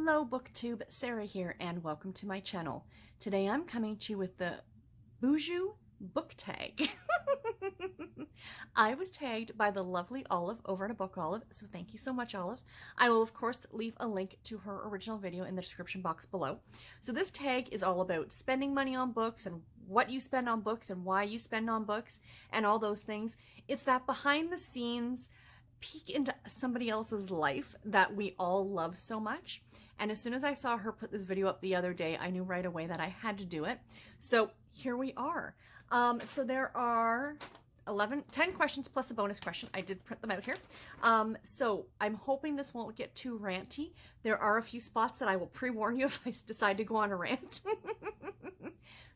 Hello Booktube, Sarah here, and welcome to my channel. Today I'm coming to you with the Boujee Book Tag. I was tagged by the lovely Olive over at Book Olive, so thank you so much, Olive. I will of course leave a link to her original video in the description box below. So this tag is all about spending money on books and what you spend on books and why you spend on books and all those things. It's that behind the scenes peek into somebody else's life that we all love so much. And as soon as I saw her put this video up the other day, I knew right away that I had to do it. So here we are. So there are 10 questions plus a bonus question. I did print them out here. So I'm hoping this won't get too ranty. There are a few spots that I will pre-warn you if I decide to go on a rant.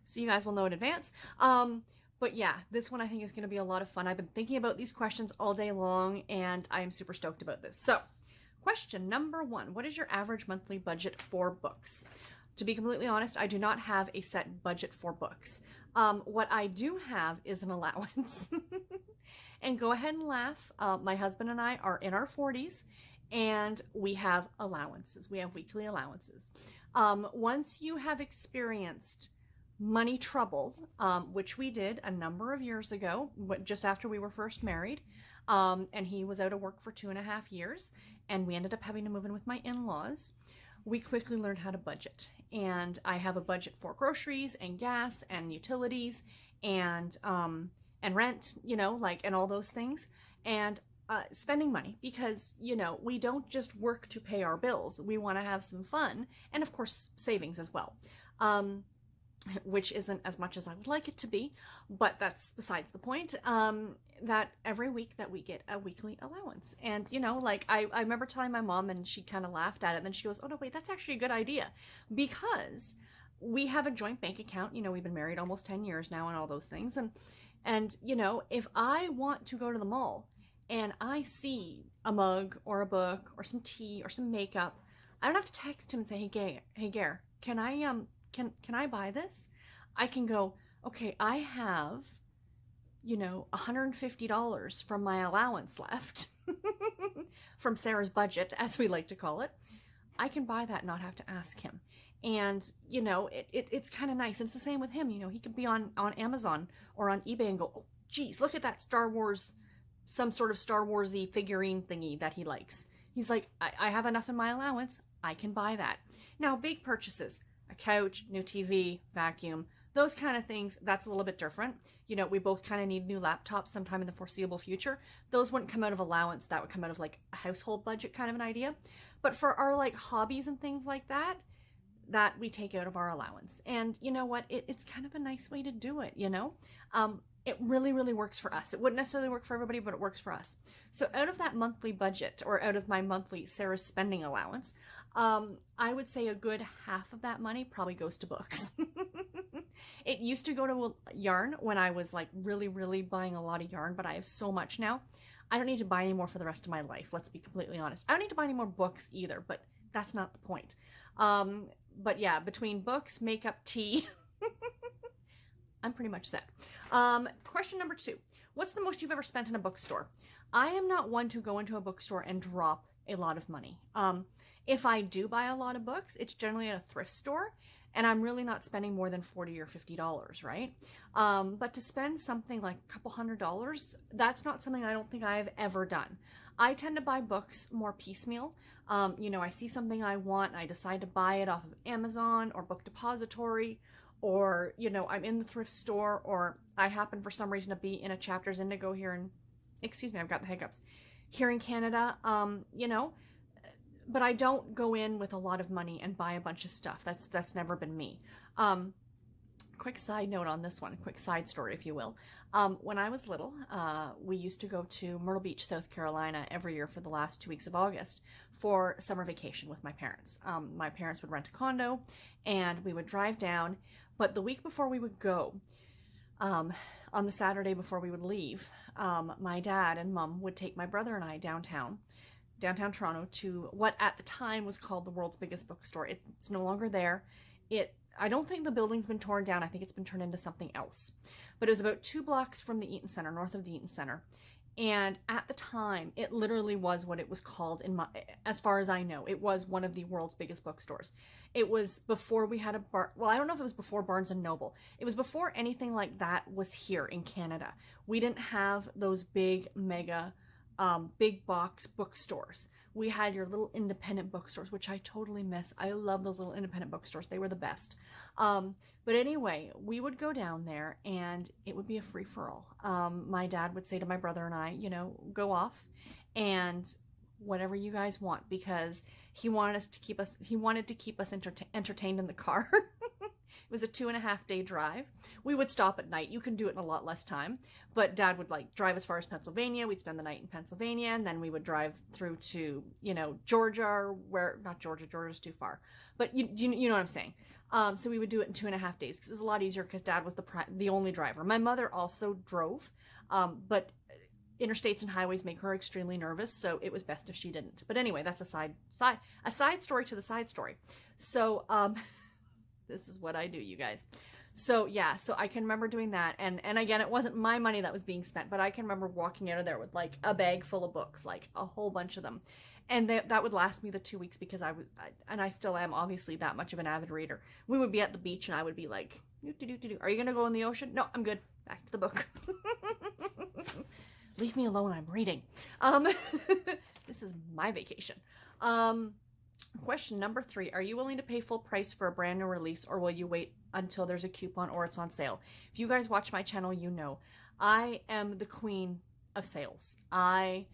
So you guys will know in advance. But yeah, this one I think is going to be a lot of fun. I've been thinking about these questions all day long, and I am super stoked about this. So, question number 1. What is your average monthly budget for books? To be completely honest, I do not have a set budget for books. What I do have is an allowance. And go ahead and laugh. My husband and I are in our 40s, and we have allowances. We have weekly allowances. Once you have experienced money trouble, which we did a number of years ago, just after we were first married, and he was out of work for 2.5 years, and we ended up having to move in with my in-laws. We quickly learned how to budget, and I have a budget for groceries and gas and utilities and rent, you know, like, and all those things, and spending money, because, you know, we don't just work to pay our bills. We want to have some fun, and of course savings as well. Which isn't as much as I would like it to be, but that's besides the point. That every week that we get a weekly allowance. And, you know, like, I remember telling my mom, and she kind of laughed at it, and then she goes, oh no, wait, that's actually a good idea, because we have a joint bank account. You know, we've been married almost 10 years now and all those things. And you know, if I want to go to the mall and I see a mug or a book or some tea or some makeup, I don't have to text him and say, hey Gare, can I buy this? I can go, okay, I have, you know, $150 from my allowance left, from Sarah's budget, as we like to call it. I can buy that and not have to ask him. And, you know, it's kind of nice. It's the same with him. You know, he could be on Amazon or on eBay and go, oh, geez, look at that Star Wars, some sort of Star Wars-y figurine thingy that he likes. He's like, I have enough in my allowance. I can buy that. Now, big purchases. A couch, new TV, vacuum, those kind of things, that's a little bit different. You know, we both kind of need new laptops sometime in the foreseeable future. Those wouldn't come out of allowance. That would come out of like a household budget kind of an idea. But for our like hobbies and things like that we take out of our allowance. And you know what? It's kind of a nice way to do it, you know? It really, really works for us. It wouldn't necessarily work for everybody, but it works for us. So out of that monthly budget, or out of my monthly Sarah's spending allowance, I would say a good half of that money probably goes to books. It used to go to yarn when I was like really, really buying a lot of yarn, but I have so much now. I don't need to buy any more for the rest of my life. Let's be completely honest. I don't need to buy any more books either, but that's not the point. But yeah, between books, makeup, tea, I'm pretty much set. Question number 2. What's the most you've ever spent in a bookstore? I am not one to go into a bookstore and drop a lot of money. If I do buy a lot of books, it's generally at a thrift store, and I'm really not spending more than $40 or $50, right? But to spend something like a couple $100, that's not something I don't think I've ever done. I tend to buy books more piecemeal. You know, I see something I want, and I decide to buy it off of Amazon or Book Depository, or, you know, I'm in the thrift store, or I happen for some reason to be in a Chapters Indigo here in, excuse me, I've got the hiccups, here in Canada, you know, but I don't go in with a lot of money and buy a bunch of stuff. That's never been me. Quick side note on this one, quick side story, if you will. When I was little, we used to go to Myrtle Beach, South Carolina every year for the last 2 weeks of August for summer vacation with my parents. My parents would rent a condo and we would drive down, but the week before we would go, on the Saturday before we would leave, my dad and mom would take my brother and I downtown Toronto to what at the time was called the world's biggest bookstore. It's no longer there. I don't think the building's been torn down. I think it's been turned into something else. But it was about 2 blocks from the Eaton Center, north of the Eaton Center. And at the time, it literally was what it was called as far as I know. It was one of the world's biggest bookstores. It was before we had well, I don't know if it was before Barnes and Noble. It was before anything like that was here in Canada. We didn't have those big, mega, big box bookstores. We had your little independent bookstores, which I totally miss. I love those little independent bookstores. They were the best. But anyway, we would go down there and it would be a free-for-all. My dad would say to my brother and I, you know, go off and whatever you guys want, because he wanted to keep us entertained in the car. It was a 2.5-day drive. We would stop at night. You can do it in a lot less time. But Dad would like drive as far as Pennsylvania. We'd spend the night in Pennsylvania, and then we would drive through to, you know, Georgia, or where, not Georgia, Georgia's too far. But you know what I'm saying. So we would do it in 2.5 days, because it was a lot easier because Dad was the only driver. My mother also drove, but interstates and highways make her extremely nervous, so it was best if she didn't. But anyway, that's a side story to the side story. So, this is what I do, you guys. So yeah, so I can remember doing that. And again, it wasn't my money that was being spent, but I can remember walking out of there with like a bag full of books, like a whole bunch of them. And that would last me the 2 weeks, because I still am obviously that much of an avid reader. We would be at the beach and I would be like, are you going to go in the ocean? No, I'm good. Back to the book. Leave me alone. I'm reading. This is my vacation. Question number 3. Are you willing to pay full price for a brand new release, or will you wait until there's a coupon or it's on sale? If you guys watch my channel, you know I am the queen of sales. I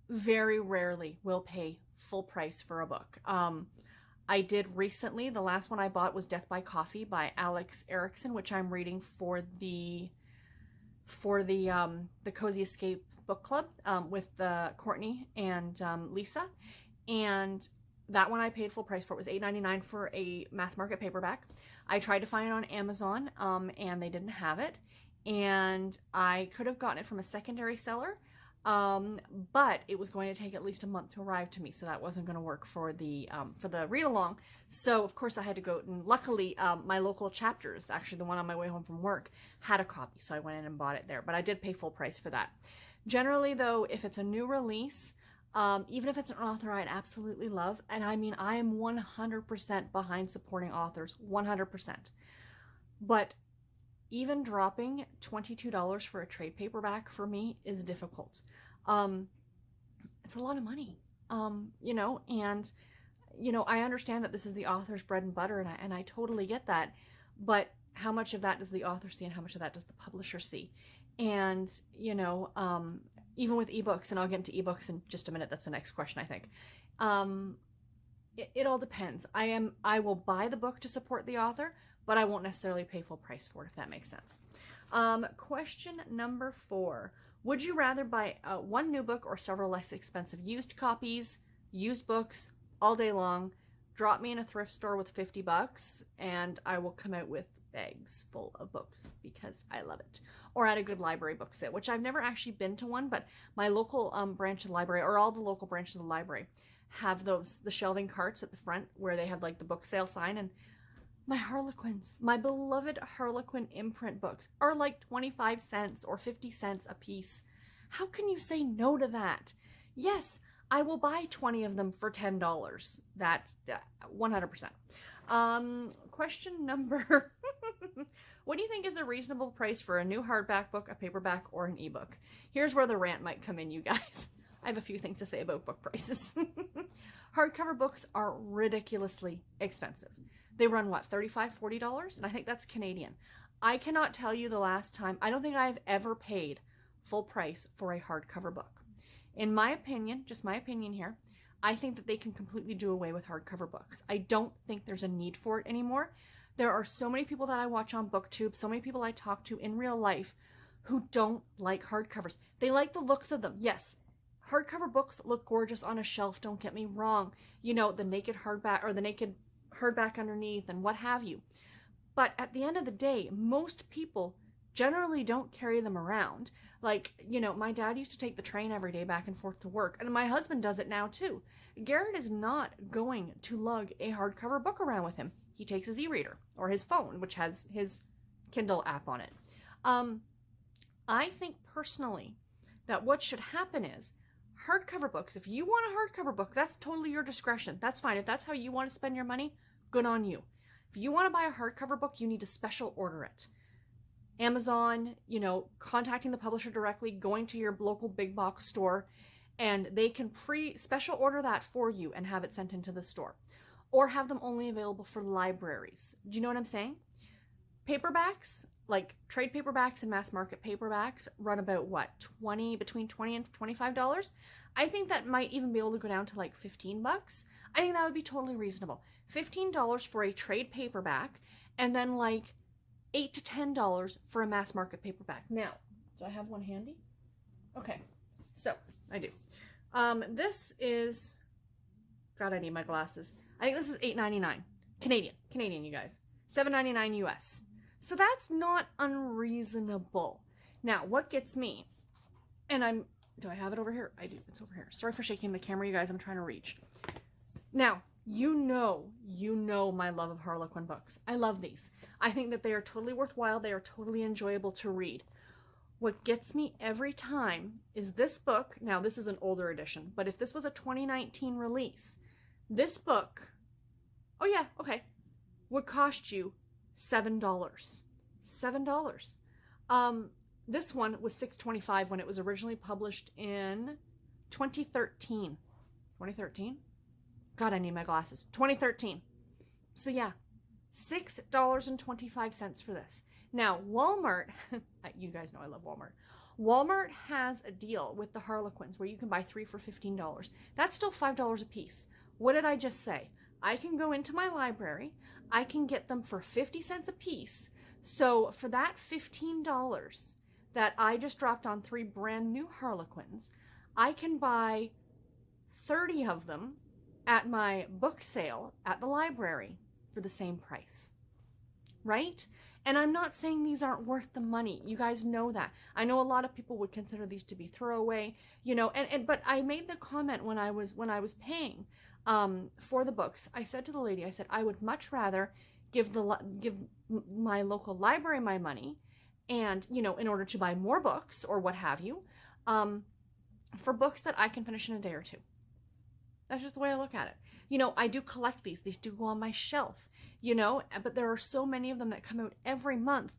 very rarely will pay full price for a book. I did recently. The last one I bought was Death by Coffee by Alex Erickson, which I'm reading for the Cozy Escape book club with Courtney and Lisa. And that one I paid full price for. It was $8.99 for a mass market paperback. I tried to find it on Amazon, and they didn't have it. And I could have gotten it from a secondary seller, but it was going to take at least a month to arrive to me, so that wasn't going to work for the read-along. So, of course, I had to go, and luckily, my local Chapters, actually the one on my way home from work, had a copy, so I went in and bought it there. But I did pay full price for that. Generally, though, if it's a new release, even if it's an author I'd absolutely love, and I mean, I am 100% behind supporting authors, 100%. But even dropping $22 for a trade paperback for me is difficult. It's a lot of money, you know, and, you know, I understand that this is the author's bread and butter, and I totally get that, but how much of that does the author see and how much of that does the publisher see? And, you know, even with ebooks, and I'll get into ebooks in just a minute, that's the next question, I think. It all depends. I will buy the book to support the author, but I won't necessarily pay full price for it, if that makes sense. Question number 4. Would you rather buy one new book or several less expensive used copies, used books, all day long? Drop me in a thrift store with $50 and I will come out with bags full of books because I love it. Or at a good library book sale, which I've never actually been to one, but my local branch of the library, or all the local branches of the library, have the shelving carts at the front where they have like the book sale sign, and my Harlequins, my beloved Harlequin imprint books are like 25 cents or 50 cents a piece. How can you say no to that? Yes, I will buy 20 of them for $10. That 100%. Question number what do you think is a reasonable price for a new hardback book, a paperback, or an ebook? Here's where the rant might come in, you guys. I have a few things to say about book prices. Hardcover books are ridiculously expensive. They run, what, $35, $40? And I think that's Canadian. I cannot tell you the last time. I don't think I've ever paid full price for a hardcover book. In my opinion, just my opinion here, I think that they can completely do away with hardcover books. I don't think there's a need for it anymore. There are so many people that I watch on BookTube, so many people I talk to in real life who don't like hardcovers. They like the looks of them. Yes, hardcover books look gorgeous on a shelf, don't get me wrong. You know, the naked hardback or the naked hardback underneath and what have you. But at the end of the day, most people generally don't carry them around. Like, you know, my dad used to take the train every day back and forth to work, and my husband does it now too. Garrett is not going to lug a hardcover book around with him. He takes his e-reader or his phone, which has his Kindle app on it. I think personally that what should happen is hardcover books, if you want a hardcover book, that's totally your discretion. That's fine. If that's how you want to spend your money, good on you. If you want to buy a hardcover book, you need to special order it. Amazon, you know, contacting the publisher directly, going to your local big box store, and they can special order that for you and have it sent into the store. Or have them only available for libraries. Do you know what I'm saying? Paperbacks, like trade paperbacks and mass market paperbacks, run about what, between $20 and $25? I think that might even be able to go down to like $15. I think that would be totally reasonable. $15 for a trade paperback, and then like $8 to $10 for a mass market paperback. Now, do I have one handy? Okay, so I do. This is, God, I need my glasses. I think this is $8.99 Canadian, you guys. $7.99 US. So that's not unreasonable. Now, what gets me, and do I have it over here? I do, it's over here. Sorry for shaking the camera, you guys, I'm trying to reach. Now, you know my love of Harlequin books. I love these. I think that they are totally worthwhile. They are totally enjoyable to read. What gets me every time is this book. Now, this is an older edition, but if this was a 2019 release, this book, oh yeah, okay, would cost you $7. $7. This one was $6.25 when it was originally published in 2013. 2013? God, I need my glasses. 2013. So yeah, $6.25 for this. Now, Walmart, you guys know I love Walmart. Walmart has a deal with the Harlequins where you can buy 3 for $15. That's still $5 a piece. What did I just say? I can go into my library, I can get them for 50 cents a piece. So for that $15 that I just dropped on 3 brand new Harlequins, I can buy 30 of them at my book sale at the library for the same price, right? And I'm not saying these aren't worth the money. You guys know that. I know a lot of people would consider these to be throwaway, you know, but I made the comment when I was paying for the books. I said to the lady, I said, I would much rather give my local library my money and, you know, in order to buy more books or what have you, for books that I can finish in a day or two. That's just the way I look at it. You know, I do collect these. These do go on my shelf, you know, but there are so many of them that come out every month.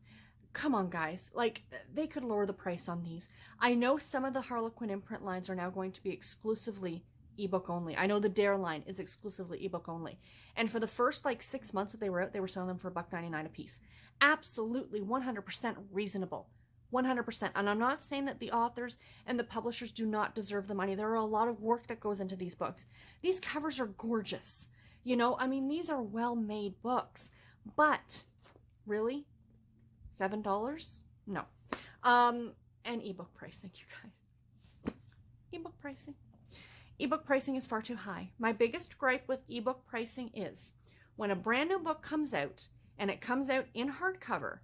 Come on, guys. Like, they could lower the price on these. I know some of the Harlequin imprint lines are now going to be exclusively ebook only. I know the Dare line is exclusively ebook only. And for the first, like, 6 months that they were out, they were selling them for $1.99 a piece. Absolutely 100% reasonable. 100%. And I'm not saying that the authors and the publishers do not deserve the money. There are a lot of work that goes into these books. These covers are gorgeous. You know, I mean, these are well-made books. But, really? $7? No. And ebook pricing, you guys. Ebook pricing. Ebook pricing is far too high. My biggest gripe with ebook pricing is when a brand new book comes out and it comes out in hardcover,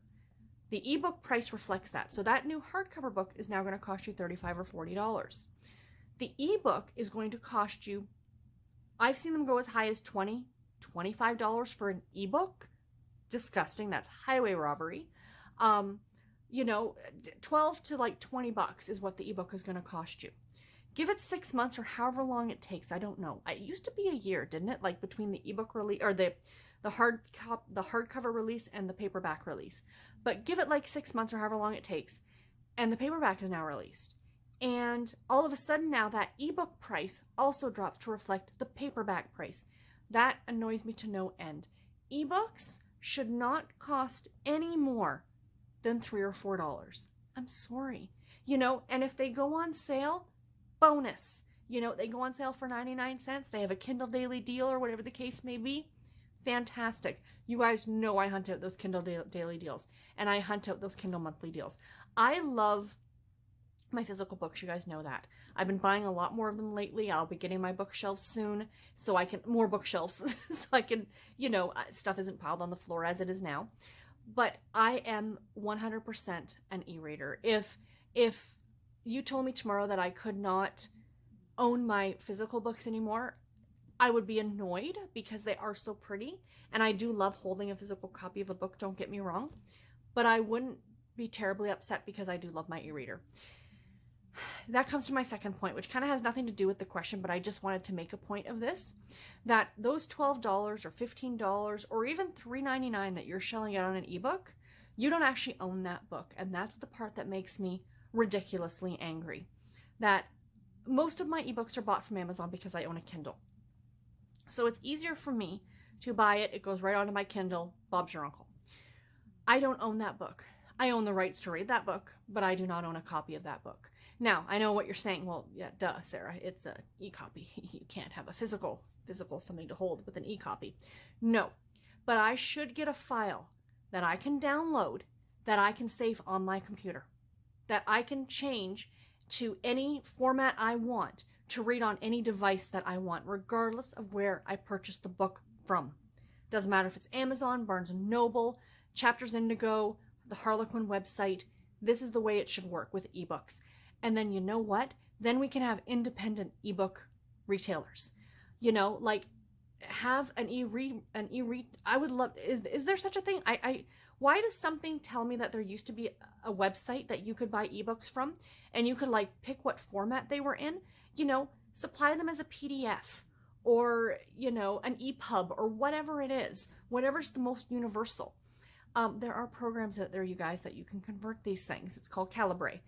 the ebook price reflects that. So that new hardcover book is now going to cost you $35 or $40. The ebook is going to cost you, I've seen them go as high as $20, $25 for an ebook. Disgusting. That's highway robbery. You know, 12 to like $20 is what the ebook is going to cost you. Give it 6 months or however long it takes. I don't know. It used to be a year, didn't it? Like between the ebook release or the hardcover release and the paperback release. But give it like 6 months or however long it takes, and the paperback is now released. And all of a sudden now that ebook price also drops to reflect the paperback price. That annoys me to no end. Ebooks should not cost any more than $3 or $4. I'm sorry. You know, and if they go on sale, bonus. You know, they go on sale for 99 cents. They have a Kindle Daily deal or whatever the case may be. Fantastic. You guys know I hunt out those Kindle Daily deals, and I hunt out those Kindle Monthly deals. I love my physical books. You guys know that. I've been buying a lot more of them lately. I'll be getting my bookshelves soon, so I can, more bookshelves, so I can, you know, stuff isn't piled on the floor as it is now. But I am 100% an e-reader. If you told me tomorrow that I could not own my physical books anymore, I would be annoyed because they are so pretty, and I do love holding a physical copy of a book, don't get me wrong, but I wouldn't be terribly upset because I do love my e-reader. that comes to my second point, which kind of has nothing to do with the question, but I just wanted to make a point of this, that those $12 or $15 or even $3.99 that you're shelling out on an ebook, you don't actually own that book. And that's the part that makes me ridiculously angry. That most of my ebooks are bought from Amazon because I own a Kindle. So it's easier for me to buy it. It goes right onto my Kindle. Bob's your uncle. I don't own that book. I own the rights to read that book, but I do not own a copy of that book. Now, I know what you're saying. Well, yeah, duh, Sarah. It's an e-copy. You can't have a physical something to hold with an e-copy. No, but I should get a file that I can download, that I can save on my computer, that I can change to any format I want to read on any device that I want, regardless of where I purchased the book from. Doesn't matter if it's Amazon, Barnes & Noble, Chapters Indigo, the Harlequin website. This is the way it should work with ebooks. And then you know what? Then we can have independent ebook retailers. You know, like have an I would love, is there such a thing? Why does something tell me that there used to be a website that you could buy ebooks from and you could like pick what format they were in, you know, supply them as a PDF or, you know, an EPUB or whatever it is, whatever's the most universal. There are programs out there, you guys, that you can convert these things. It's called Calibre.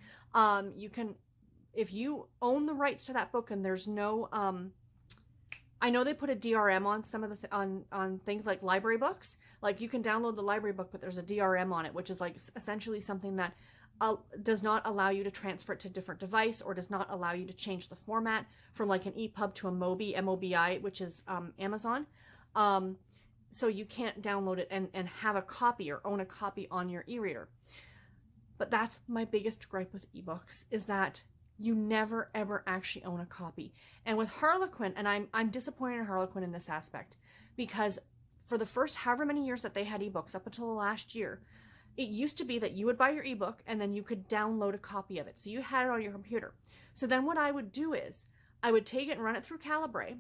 You can, if you own the rights to that book and there's no, I know they put a DRM on some of the, on things like library books. Like you can download the library book, but there's a DRM on it, which is like essentially something that does not allow you to transfer it to a different device or does not allow you to change the format from like an EPUB to a MOBI, M-O-B-I, which is Amazon. So you can't download it and have a copy or own a copy on your e-reader. But that's my biggest gripe with ebooks, is that you never ever actually own a copy. And with Harlequin, and I'm disappointed in Harlequin in this aspect, because for the first however many years that they had ebooks, up until the last year, it used to be that you would buy your ebook and then you could download a copy of it. So you had it on your computer. So then what I would do is I would take it and run it through Calibre,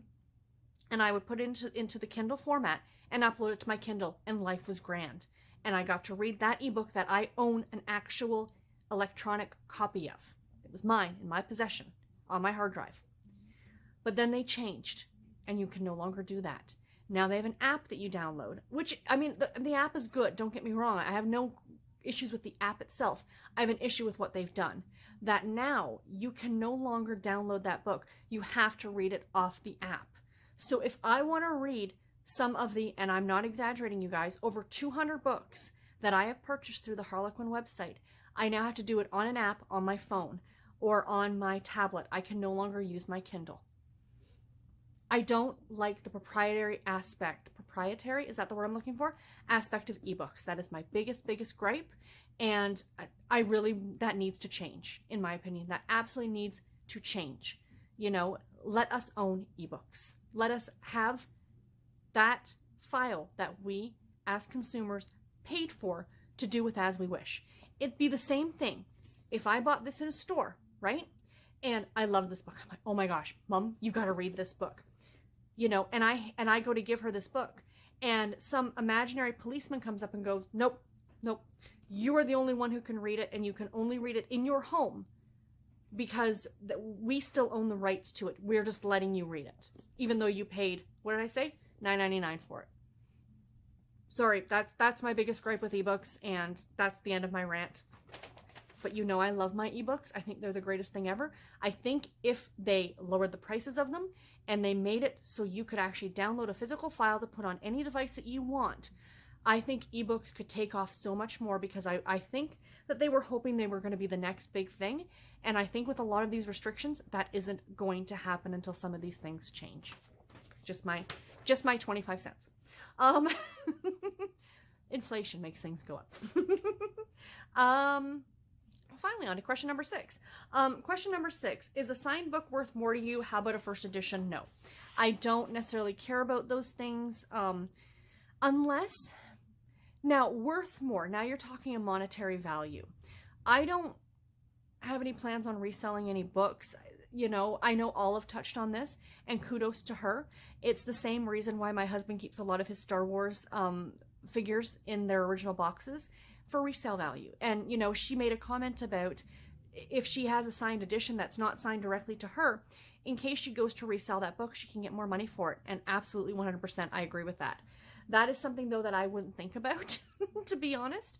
and I would put it into the Kindle format and upload it to my Kindle, and life was grand. And I got to read that ebook that I own an actual electronic copy of. It was mine, in my possession, on my hard drive. But then they changed, and you can no longer do that. Now they have an app that you download, which, I mean, the app is good, don't get me wrong. I have no issues with the app itself. I have an issue with what they've done. That now you can no longer download that book. You have to read it off the app. So if I want to read some of the, and I'm not exaggerating, you guys, over 200 books that I have purchased through the Harlequin website, I now have to do it on an app on my phone or on my tablet. I can no longer use my Kindle. I don't like the proprietary, is that the word I'm looking for? Aspect of ebooks. That is my biggest gripe. And I really, that needs to change, in my opinion. That absolutely needs to change. You know, let us own ebooks. Let us have that file that we as consumers paid for to do with as we wish. It'd be the same thing if I bought this in a store, right? And I love this book. I'm like, oh my gosh, Mom, you got to read this book. You know, and I go to give her this book, and some imaginary policeman comes up and goes, nope, you are the only one who can read it, and you can only read it in your home because we still own the rights to it. We're just letting you read it, even though you paid, what did I say? $9.99 for it. Sorry, that's my biggest gripe with ebooks, and that's the end of my rant. But you know I love my ebooks. I think they're the greatest thing ever. I think if they lowered the prices of them and they made it so you could actually download a physical file to put on any device that you want, I think ebooks could take off so much more, because I think that they were hoping they were going to be the next big thing. And I think with a lot of these restrictions, that isn't going to happen until some of these things change. Just my 25 cents. Inflation makes things go up. Finally, on to question number 6. Question number 6, is a signed book worth more to you? How about a first edition? No. I don't necessarily care about those things. Unless, now worth more, now you're talking a monetary value. I don't have any plans on reselling any books. You know, I know Olive touched on this, and kudos to her. It's the same reason why my husband keeps a lot of his Star Wars figures in their original boxes, for resale value. And, you know, she made a comment about if she has a signed edition that's not signed directly to her, in case she goes to resell that book, she can get more money for it. And absolutely 100% I agree with that. That is something, though, that I wouldn't think about, to be honest.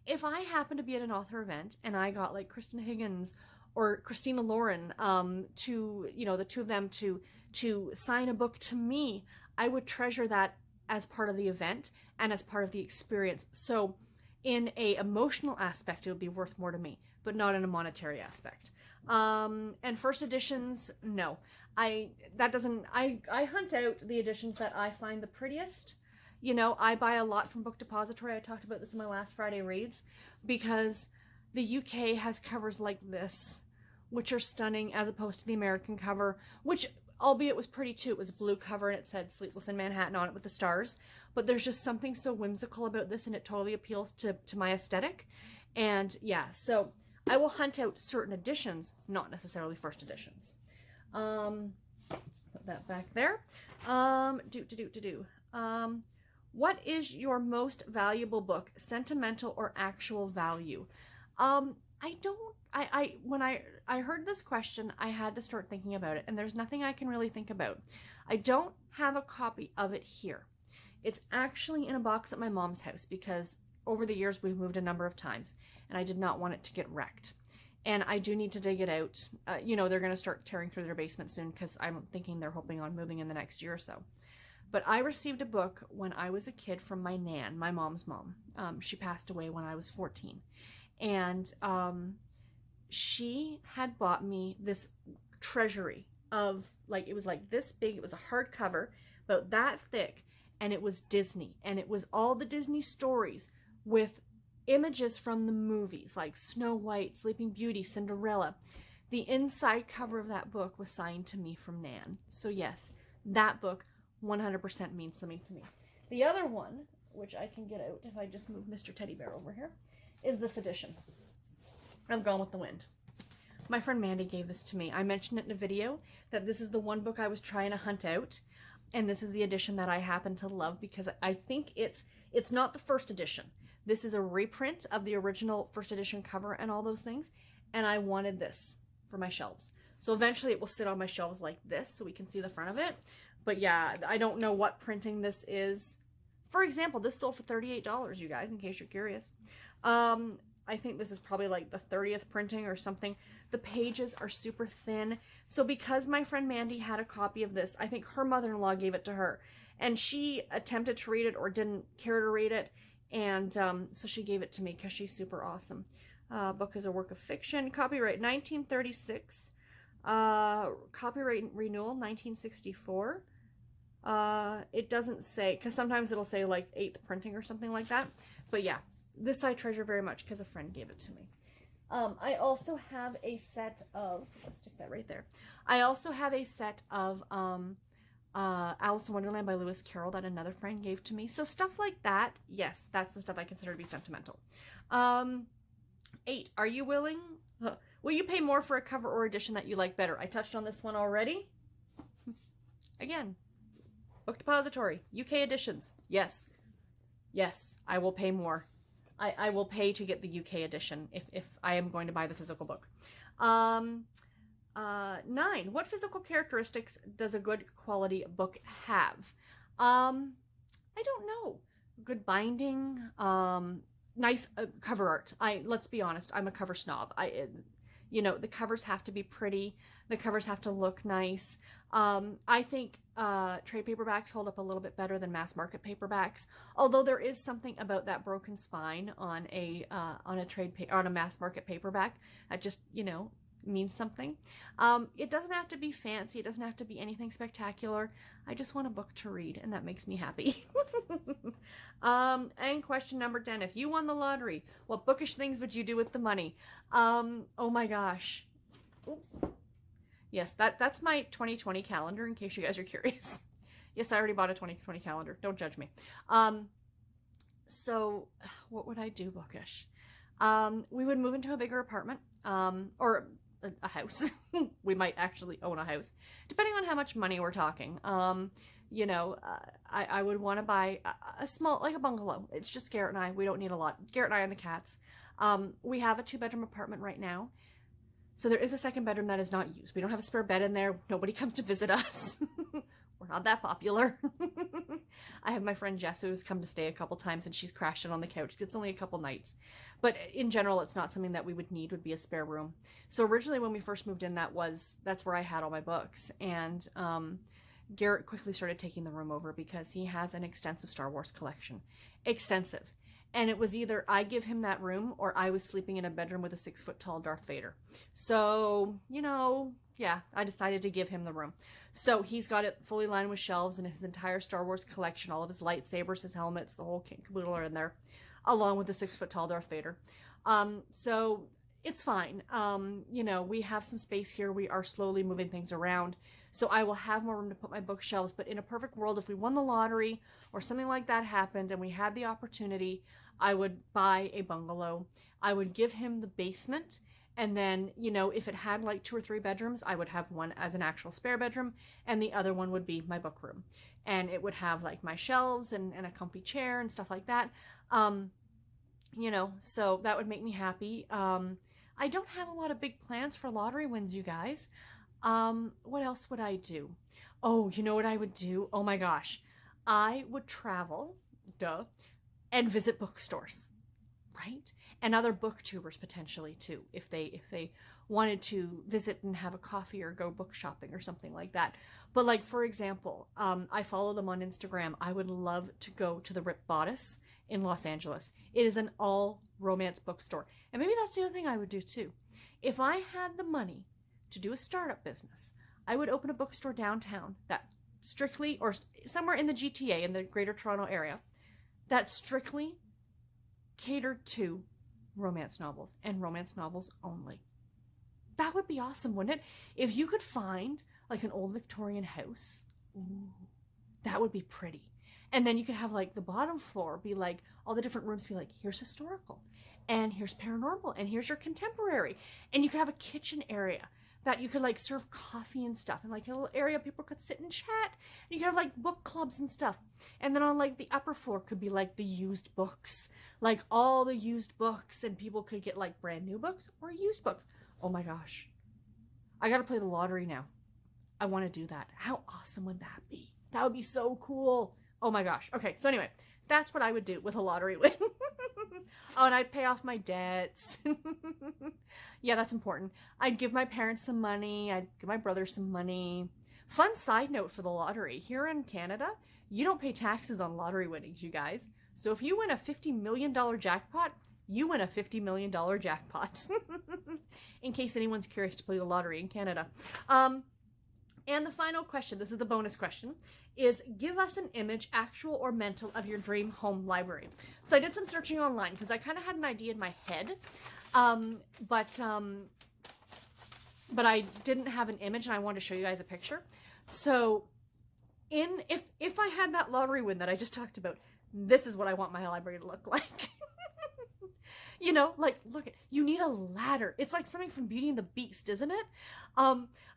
If I happen to be at an author event and I got like Kristen Higgins or Christina Lauren, to, you know, the two of them to sign a book to me, I would treasure that as part of the event and as part of the experience. So in a emotional aspect, it would be worth more to me, but not in a monetary aspect. And first editions, no. I hunt out the editions that I find the prettiest. You know, I buy a lot from Book Depository. I talked about this in my last Friday reads, because the UK has covers like this, which are stunning, as opposed to the American cover, which, albeit, was pretty too. It was a blue cover and it said Sleepless in Manhattan on it with the stars. But there's just something so whimsical about this, and it totally appeals to my aesthetic. And yeah, so I will hunt out certain editions, not necessarily first editions. Put that back there. What is your most valuable book, sentimental or actual value? When I heard this question, I had to start thinking about it, and there's nothing I can really think about. I don't have a copy of it here. It's actually in a box at my mom's house, because over the years we've moved a number of times, and I did not want it to get wrecked. And I do need to dig it out. You know, they're going to start tearing through their basement soon, because I'm thinking they're hoping on moving in the next year or so. But I received a book when I was a kid from my nan, my mom's mom. She passed away when I was 14. And she had bought me this treasury of, like, it was like this big. It was a hardcover, about that thick, and it was Disney. And it was all the Disney stories with images from the movies, like Snow White, Sleeping Beauty, Cinderella. The inside cover of that book was signed to me from Nan. So yes, that book 100% means something to me. The other one, which I can get out if I just move Mr. Teddy Bear over here, is this edition of Gone with the Wind. My friend Mandy gave this to me. I mentioned it in a video that this is the one book I was trying to hunt out, and this is the edition that I happen to love, because I think it's not the first edition. This is a reprint of the original first edition cover and all those things, and I wanted this for my shelves. So eventually it will sit on my shelves like this so we can see the front of it. But yeah, I don't know what printing this is. For example, this sold for $38, you guys, in case you're curious. I think this is probably like the 30th printing or something. The pages are super thin. So because my friend Mandy had a copy of this, I think her mother-in-law gave it to her. And she attempted to read it or didn't care to read it. And so she gave it to me because she's super awesome. Book is a work of fiction. Copyright 1936. Copyright renewal 1964. It doesn't say, because sometimes it'll say like 8th printing or something like that. But yeah, this I treasure very much because a friend gave it to me. I also have a set of, let's stick that right there. I also have a set of Alice in Wonderland by Lewis Carroll that another friend gave to me. So stuff like that, yes, that's the stuff I consider to be sentimental. 8, are you willing? Will you pay more for a cover or edition that you like better? I touched on this one already. Again, Book Depository, UK editions. Yes. Yes, I will pay more. I will pay to get the UK edition if I am going to buy the physical book. 9, what physical characteristics does a good quality book have? I don't know. Good binding, nice cover art. Let's be honest, I'm a cover snob. You know, the covers have to be pretty. The covers have to look nice. I think trade paperbacks hold up a little bit better than mass market paperbacks. Although there is something about that broken spine on a mass market paperback that just, you know, means something. It doesn't have to be fancy. It doesn't have to be anything spectacular. I just want a book to read, and that makes me happy. And question number 10, if you won the lottery, what bookish things would you do with the money? Oh my gosh. Oops. Yes, that's my 2020 calendar, in case you guys are curious. Yes, I already bought a 2020 calendar. Don't judge me. So what would I do bookish? We would move into a bigger apartment, or a house. We might actually own a house, depending on how much money we're talking. You know, I would want to buy a small, like a bungalow. It's just Garrett and I. We don't need a lot. Garrett and I and the cats. We have a 2-bedroom apartment right now. So there is a second bedroom that is not used. We don't have a spare bed in there. Nobody comes to visit us. We're not that popular. I have my friend Jess who's come to stay a couple times and she's crashed in on the couch. It's only a couple nights. But in general, it's not something that we would need, would be a spare room. So originally when we first moved in, that's where I had all my books. And Garrett quickly started taking the room over because he has an extensive Star Wars collection. Extensive. And it was either I give him that room or I was sleeping in a bedroom with a 6-foot-tall Darth Vader. So, you know, yeah, I decided to give him the room. So he's got it fully lined with shelves and his entire Star Wars collection, all of his lightsabers, his helmets, the whole kit and caboodle are in there, along with the 6-foot-tall Darth Vader. So it's fine. You know, we have some space here. We are slowly moving things around. So I will have more room to put my bookshelves. But in a perfect world, if we won the lottery or something like that happened and we had the opportunity, I would buy a bungalow. I would give him the basement. And then, you know, if it had like 2 or 3 bedrooms, I would have one as an actual spare bedroom. And the other one would be my book room. And it would have like my shelves and a comfy chair and stuff like that. You know, so that would make me happy. I don't have a lot of big plans for lottery wins, you guys. What else would I do? Oh, you know what I would do? Oh my gosh. I would travel, and visit bookstores, right? And other booktubers potentially too, if they wanted to visit and have a coffee or go book shopping or something like that. But like, for example, I follow them on Instagram. I would love to go to the Rip Bodice in Los Angeles. It is an all romance bookstore. And maybe that's the other thing I would do too. If I had the money to do a startup business, I would open a bookstore downtown that strictly, or somewhere in the GTA, in the Greater Toronto area, that strictly catered to romance novels and romance novels only. That would be awesome, wouldn't it? If you could find like an old Victorian house, ooh, that would be pretty. And then you could have like the bottom floor be like, all the different rooms be like, here's historical, and here's paranormal, and here's your contemporary. And you could have a kitchen area that you could like serve coffee and stuff, and like a little area people could sit and chat. And you could have like book clubs and stuff. And then on like the upper floor could be like the used books, like all the used books, and people could get like brand new books or used books. Oh my gosh. I gotta play the lottery now. I want to do that. How awesome would that be? That would be so cool. Oh my gosh. Okay, so anyway, that's what I would do with a lottery win. Oh, and I'd pay off my debts. Yeah, that's important. I'd give my parents some money. I'd give my brother some money. Fun side note for the lottery. Here in Canada, you don't pay taxes on lottery winnings, you guys. So if you win a $50 million jackpot, you win a $50 million jackpot. In case anyone's curious to play the lottery in Canada. And the final question, this is the bonus question, is give us an image, actual or mental, of your dream home library. So I did some searching online because I kind of had an idea in my head, but I didn't have an image and I wanted to show you guys a picture. So if I had that lottery win that I just talked about, this is what I want my library to look like. You know, like, look, you need a ladder. It's like something from Beauty and the Beast, isn't it?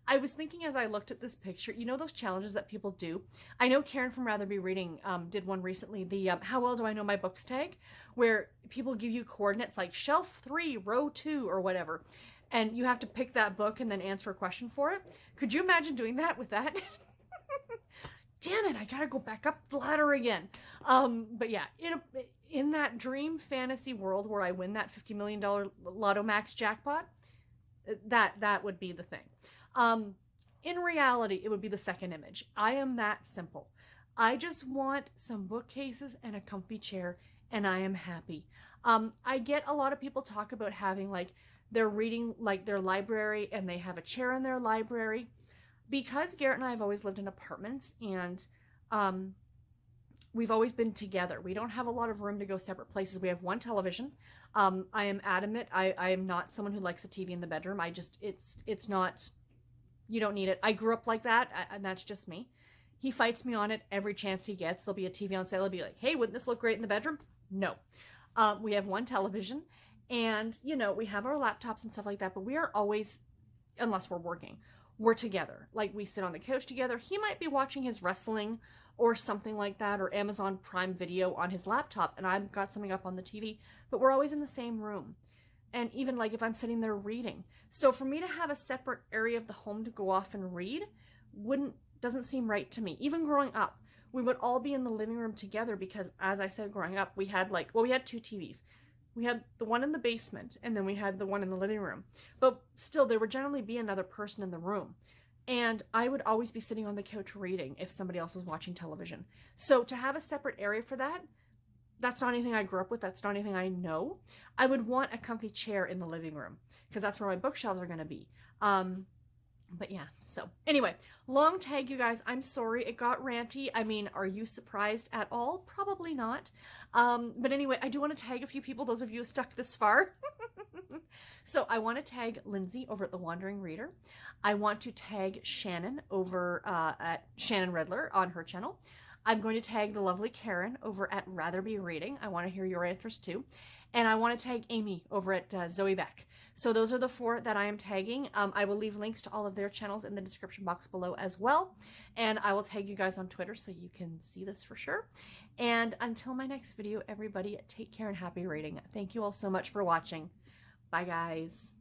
I was thinking as I looked at this picture, you know those challenges that people do? I know Karen from Rather Be Reading did one recently, the How Well Do I Know My Books tag, where people give you coordinates like shelf 3, row 2, or whatever. And you have to pick that book and then answer a question for it. Could you imagine doing that with that? Damn it, I gotta go back up the ladder again. But yeah, in that dream fantasy world where I win that $50 million Lotto Max jackpot, that would be the thing. In reality, it would be the second image. I am that simple. I just want some bookcases and a comfy chair, and I am happy. I get a lot of people talk about having like they're reading like their library and they have a chair in their library. Because Garrett and I have always lived in apartments, and we've always been together. We don't have a lot of room to go separate places. We have one television. I am adamant. I am not someone who likes a TV in the bedroom. It's not, you don't need it. I grew up like that, and that's just me. He fights me on it every chance he gets. There'll be a TV on sale. He'll be like, hey, wouldn't this look great in the bedroom? No. We have one television, and, you know, we have our laptops and stuff like that, but we are always, unless we're working, we're together. Like, we sit on the couch together. He might be watching his wrestling or something like that, or Amazon Prime Video on his laptop, and I've got something up on the TV, but we're always in the same room. and even like if I'm sitting there reading. So for me to have a separate area of the home to go off and read doesn't seem right to me. Even growing up, we would all be in the living room together because, as I said, growing up, we had we had 2 TVs. We had the one in the basement and then we had the one in the living room. But still, there would generally be another person in the room. And I would always be sitting on the couch reading if somebody else was watching television. So to have a separate area for that, that's not anything I grew up with. That's not anything I know. I would want a comfy chair in the living room because that's where my bookshelves are going to be. But yeah, so anyway, long tag, you guys. I'm sorry it got ranty. I mean, are you surprised at all? Probably not. But anyway, I do want to tag a few people, those of you who stuck this far. So I want to tag Lindsay over at The Wandering Reader. I want to tag Shannon over at Shannon Redler on her channel. I'm going to tag the lovely Karen over at Rather Be Reading. I want to hear your answers too. And I want to tag Amy over at Zoe Beck. So those are the 4 that I am tagging. I will leave links to all of their channels in the description box below as well. And I will tag you guys on Twitter so you can see this for sure. And until my next video, everybody, take care and happy reading. Thank you all so much for watching. Bye, guys.